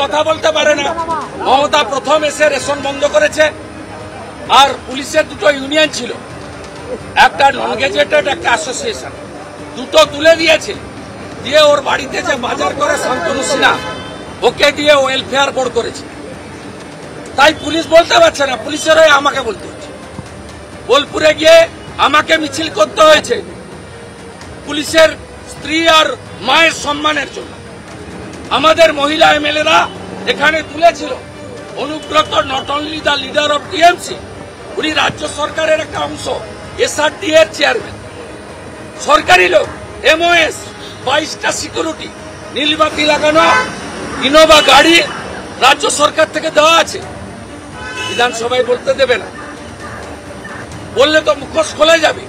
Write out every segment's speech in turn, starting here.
কথা বলতে পারে না। মমতা প্রথম এসে রেশন বন্ধ করেছে, আর পুলিশের দুটো ইউনিয়ন ছিল, একটা নন গেজেটেড একটা অ্যাসোসিয়েশন, দুটো তুলে দিয়েছে। দিয়ে ওর বাড়িতে যে বাজার করে শান্তনু সিনহা, ওকে দিয়ে ওয়েলফেয়ার বোর্ড করেছে। তাই পুলিশ বলতে পারছে না, পুলিশের হয়ে আমাকে বলতে হচ্ছে। বোলপুরে গিয়ে আমাকে মিছিল করতে হয়েছে পুলিশের স্ত্রী আর মায়ের সম্মানের জন্য। আমাদের মহিলা এমএলএরা এখানে তুলেছিল। Anubrata not only the leader of TMC, উনি রাজ্য সরকারের একটা অংশ, এসআরডি এর চেয়ারম্যান, সরকারি লোক, এমওএস, 22টা সিকিউরিটি, নীলবাতি লাগানো ইনোভা গাড়ি রাজ্য সরকার থেকে দেওয়া আছে। বিধানসভায় বলতে দেবে না, বললে তো মুখোশ খুলে যাবে।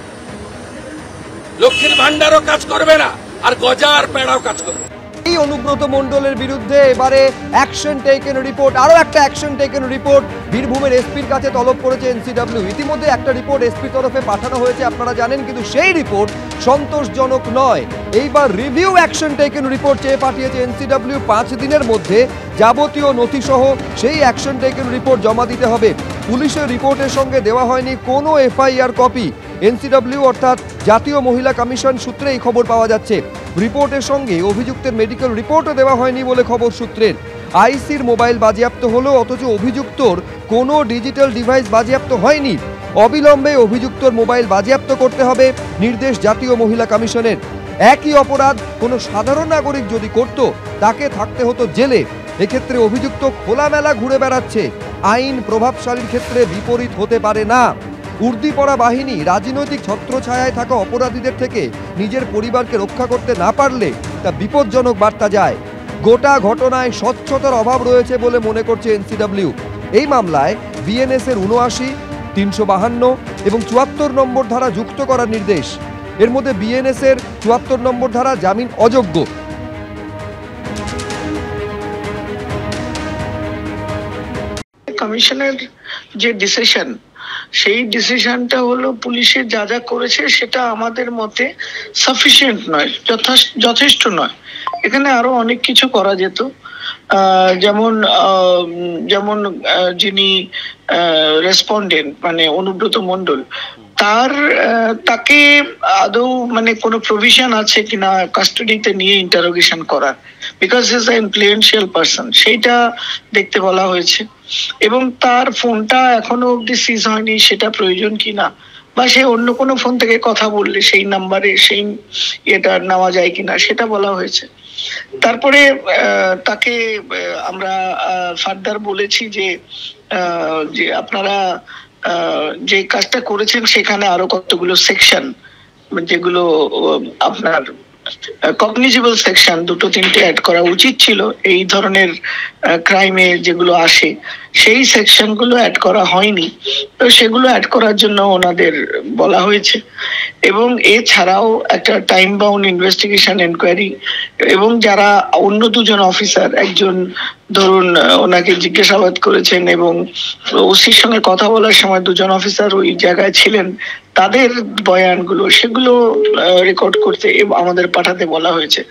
লক্ষ্মীর ভান্ডারও কাজ করবে না, আর গজা আর পেড়াও কাজ করবে। এই অনুব্রত মণ্ডলের বিরুদ্ধে এবারে অ্যাকশন টেকেন রিপোর্ট, আরো একটা অ্যাকশন টেকেন রিপোর্ট বীরভূমের এসপির কাছে তলব করেছে এনসিডব্লিউ। ইতিমধ্যে একটা রিপোর্ট এসপির তরফে পাঠানো হয়েছে, আপনারা জানেন, কিন্তু সেই রিপোর্ট সন্তোষজনক নয়। এইবার রিভিউ অ্যাকশন টেকেন রিপোর্ট চেয়ে পাঠিয়েছে এনসিডব্লিউ। 5 দিনের মধ্যে যাবতীয় নথিসহ সেই অ্যাকশন টেকেন রিপোর্ট জমা দিতে হবে। পুলিশের রিপোর্টের সঙ্গে দেওয়া হয়নি কোনো এফআইআর কপি। এনসিডব্লিউ অর্থাৎ জাতীয় মহিলা কমিশন সূত্রে এই খবর পাওয়া যাচ্ছে। রিপোর্টের সঙ্গে অভিযুক্তের মেডিকেল রিপোর্টও দেওয়া হয়নি বলে খবর সূত্রের। আইসির মোবাইল বাজেয়াপ্ত হলো, অথচ অভিযুক্তর কোনো ডিজিটাল ডিভাইস বাজেয়াপ্ত হয়নি। অবিলম্বে অভিযুক্তর মোবাইল বাজেয়াপ্ত করতে হবে, নির্দেশ জাতীয় মহিলা কমিশনের। একই অপরাধ কোনো সাধারণ নাগরিক যদি করত, তাকে থাকতে হতো জেলে। এক্ষেত্রে অভিযুক্ত খোলামেলা ঘুরে বেড়াচ্ছে। আইন প্রভাবশালীর ক্ষেত্রে বিপরীত হতে পারে না। উর্দি পরা বাহিনী রাজনৈতিক ছত্রছায়ায় থাকা অপরাধীদের থেকে নিজের পরিবারকে রক্ষা করতে না পারলে তা বিপজ্জনক বার্তা যায়। গোটা ঘটনায় স্বচ্ছতার অভাব রয়েছে বলে মনে করছে এনসিডব্লিউ। এই মামলায় বিএনএস এর 79, 352 এবং 74 নম্বর ধারা যুক্ত করার নির্দেশ। এর মধ্যে বিএনএস এর 74 নম্বর ধারা জামিন অযোগ্য। কমিশনের যে ডিসিশন, সেই ডিসিশনটা হলো পুলিশের যা যা করেছে সেটা আমাদের মতে সাফিসিয়েন্ট নয়, যথেষ্ট নয়। এখানে আরো অনেক কিছু করা যেত। যেমন যেমন যিনি রেসপন্ডেন্ট মানে অনুব্রত মণ্ডল, তাকে আদৌ মানে কোনো প্রভিশন আছে কিনা কাস্টাডিতে নিয়ে ইন্টারোগেশন করার, because is a influential person, সেইটা দেখতে বলা হয়েছে। এবং তার ফোনটা এখনো অব্দি সিজ হয়নি, সেটা প্রয়োজন কিনা, বা সে অন্য কোনো ফোন থেকে কথা বললে সেই নাম্বারে সেই এটা নেওয়া যায় কিনা, সেটা বলা হয়েছে। তারপরে তাকে আমরা ফার্দার বলেছি যে আপনারা যে কাজটা করেছেন সেখানে আরো কতগুলো সেকশন, যেগুলো আপনার কগনিজেবল সেকশন 2-3টে অ্যাড করা উচিত ছিল এই ধরনের ক্রাইমে যেগুলো আসে, সেই সেকশন গুলো অ্যাড করা হয়নি। তো সেগুলো অ্যাড করার জন্য ওনাদের বলা হয়েছে। এবং এছাড়াও একটা টাইম বাউন্ড ইনভেস্টিগেশন এনকোয়ারি, এবং যারা অন্য 2জন অফিসার, একজন ধরুন ওনাকে জিজ্ঞাসাবাদ করেছেন এবং ওসির সঙ্গে কথা বলার সময় 2জন অফিসার ওই জায়গায় ছিলেন, তাদের বয়ানগুলো সেগুলো রেকর্ড করতে আমাদের পাঠাতে বলা হয়েছে।